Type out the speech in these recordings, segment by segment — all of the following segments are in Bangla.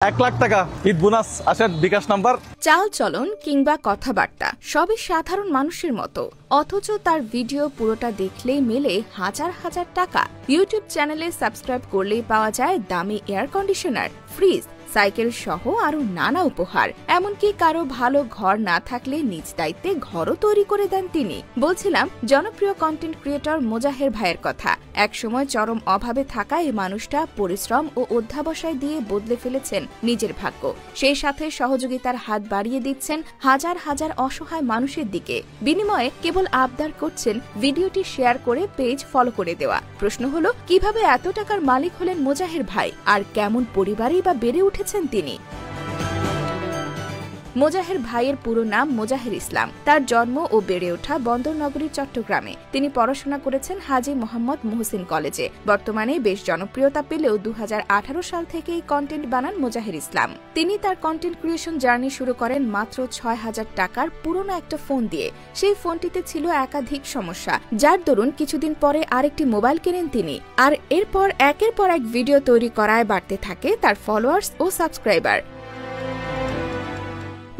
1 লাখ টাকা ঈদ বোনাস আসেন বিকাশ নাম্বার। চাল চলন কিংবা কথাবার্তা সবই সাধারণ মানুষের মতো, অথচ তার ভিডিও পুরোটা দেখলেই মেলে হাজার হাজার টাকা। ইউটিউব চ্যানেলে সাবস্ক্রাইব করলেই পাওয়া যায় দামি এয়ার কন্ডিশনার, ফ্রিজ, সাইকেল সহ আরো নানা উপহার। এমনকি কারো ভালো ঘর না থাকলে নিজ দায়িত্বে ঘরও তৈরি করে দেন তিনি। বলছিলাম জনপ্রিয় কন্টেন্ট ক্রিয়েটর মোজাহের ভাইয়ের কথা। একসময় চরম অভাবে থাকা এই মানুষটা পরিশ্রম ও অধ্যাবসায় দিয়ে বদলে ফেলেছেন নিজের ভাগ্য। সেই সাথে সহযোগিতার হাত বাড়িয়ে দিচ্ছেন হাজার হাজার অসহায় মানুষের দিকে। বিনিময়ে কেবল আবদার করছেন ভিডিওটি শেয়ার করে পেজ ফলো করে দেওয়া। প্রশ্ন হলো, কিভাবে এত টাকার মালিক হলেন মোজাহের ভাই, আর কেমন পরিবারেই বা বেড়ে উঠেছেন তিনি? মোজাহের ভাইয়ের পুরো নাম মোজাহের ইসলাম। তার জন্ম ও বেড়ে ওঠা বন্দরনগরী চট্টগ্রামে। তিনি পড়াশোনা করেছেন হাজী মোহাম্মদ মুহসিন কলেজে। বর্তমানে বেশ জনপ্রিয়তা পেলেও 2018 সাল থেকেই কন্টেন্ট বানান মোজাহের ইসলাম। তিনি তার কন্টেন্ট ক্রিয়েশন জার্নি শুরু করেন মাত্র 6000 টাকার পুরনো একটা ফোন দিয়ে। সেই ফোনটিতে ছিল একাধিক সমস্যা, যার দরুন কিছুদিন পরে আরেকটি মোবাইল কেনেন তিনি। আর এরপর একের পর এক ভিডিও তৈরি করায় বাড়তে থাকে তার ফলোয়ার্স ও সাবস্ক্রাইবার।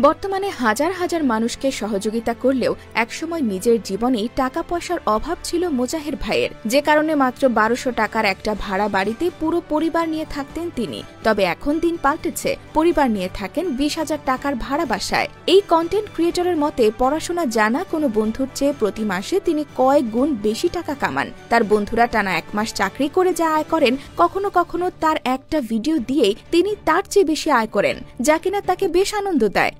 বর্তমানে হাজার হাজার মানুষকে সহযোগিতা করলেও একসময় নিজের জীবনেই টাকা পয়সার অভাব ছিল মোজাহের ভাইয়ের, যে কারণে মাত্র 1200 টাকার একটা ভাড়া বাড়িতে পুরো পরিবার নিয়ে থাকতেন তিনি। তবে এখন দিন পাল্টেছে, পরিবার নিয়ে থাকেন 20,000 টাকার ভাড়া বাসায়। এই কন্টেন্ট ক্রিয়েটরের মতে পড়াশোনা জানা কোনো বন্ধুর চেয়ে প্রতি মাসে তিনি কয়েক গুণ বেশি টাকা কামান। তার বন্ধুরা টানা 1 মাস চাকরি করে যা আয় করেন, কখনো কখনো তার একটা ভিডিও দিয়েই তিনি তার চেয়ে বেশি আয় করেন, যা কিনা তাকে বেশ আনন্দ দেয়।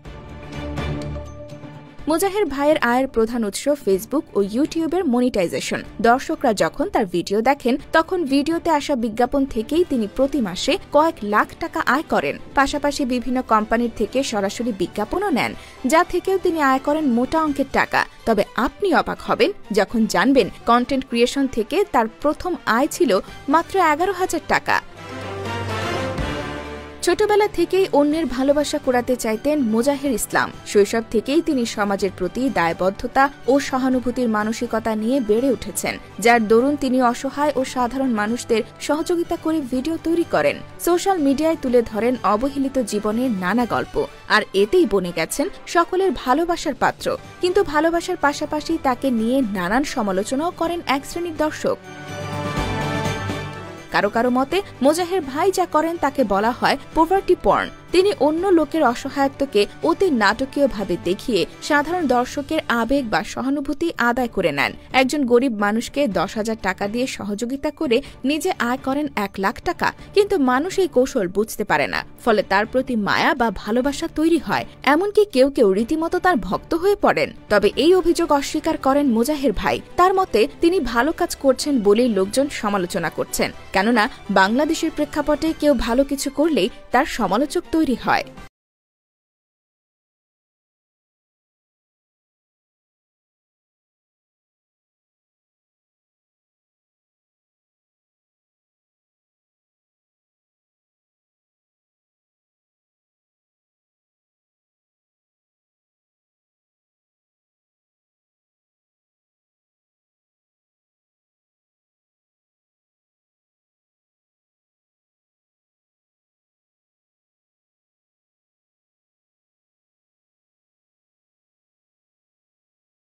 মোজাহের ভাইয়ের আয়ের প্রধান উৎস ফেসবুক ও ইউটিউবের মনিটাইজেশন। দর্শকরা যখন তার ভিডিও দেখেন, তখন ভিডিওতে আসা বিজ্ঞাপন থেকেই তিনি প্রতি মাসে কয়েক লাখ টাকা আয় করেন। পাশাপাশি বিভিন্ন কোম্পানির থেকে সরাসরি বিজ্ঞাপনও নেন, যা থেকেও তিনি আয় করেন মোটা অঙ্কের টাকা। তবে আপনি অবাক হবেন যখন জানবেন কন্টেন্ট ক্রিয়েশন থেকে তার প্রথম আয় ছিল মাত্র 11,000 টাকা। ছোটবেলা থেকেই অন্যের ভালোবাসা কুড়াতে চাইতেন মোজাহের ইসলাম। শৈশব থেকেই তিনি সমাজের প্রতি দায়বদ্ধতা ও সহানুভূতির মানসিকতা নিয়ে বেড়ে উঠেছেন, যার দরুন তিনি অসহায় ও সাধারণ মানুষদের সহযোগিতা করে ভিডিও তৈরি করেন। সোশ্যাল মিডিয়ায় তুলে ধরেন অবহেলিত জীবনের নানা গল্প, আর এতেই বনে গেছেন সকলের ভালোবাসার পাত্র। কিন্তু ভালোবাসার পাশাপাশি তাকে নিয়ে নানান সমালোচনাও করেন এক শ্রেণীর দর্শক। কারো কারো মতে মোজাহের ভাই যা করেন তাকে বলা হয় পভার্টি পর্ন। তিনি অন্য লোকের অসহায়ত্বকে অতি নাটকীয়ভাবে দেখিয়ে সাধারণ দর্শকের আবেগ বা সহানুভূতি আদায় করে নেন। একজন গরিব মানুষকে 10,000 টাকা দিয়ে সহযোগিতা করে নিজে আয় করেন 1 লাখ টাকা। কিন্তু মানুষ এই কৌশল বুঝতে পারে না, ফলে তার প্রতি মায়া বা ভালোবাসা তৈরি হয়। এমনকি কেউ কেউ রীতিমতো তার ভক্ত হয়ে পড়েন। তবে এই অভিযোগ অস্বীকার করেন মোজাহের ভাই। তার মতে তিনি ভালো কাজ করছেন বলেই লোকজন সমালোচনা করছেন, কেননা বাংলাদেশের প্রেক্ষাপটে কেউ ভালো কিছু করলেই তার সমালোচক তৈরি হয়।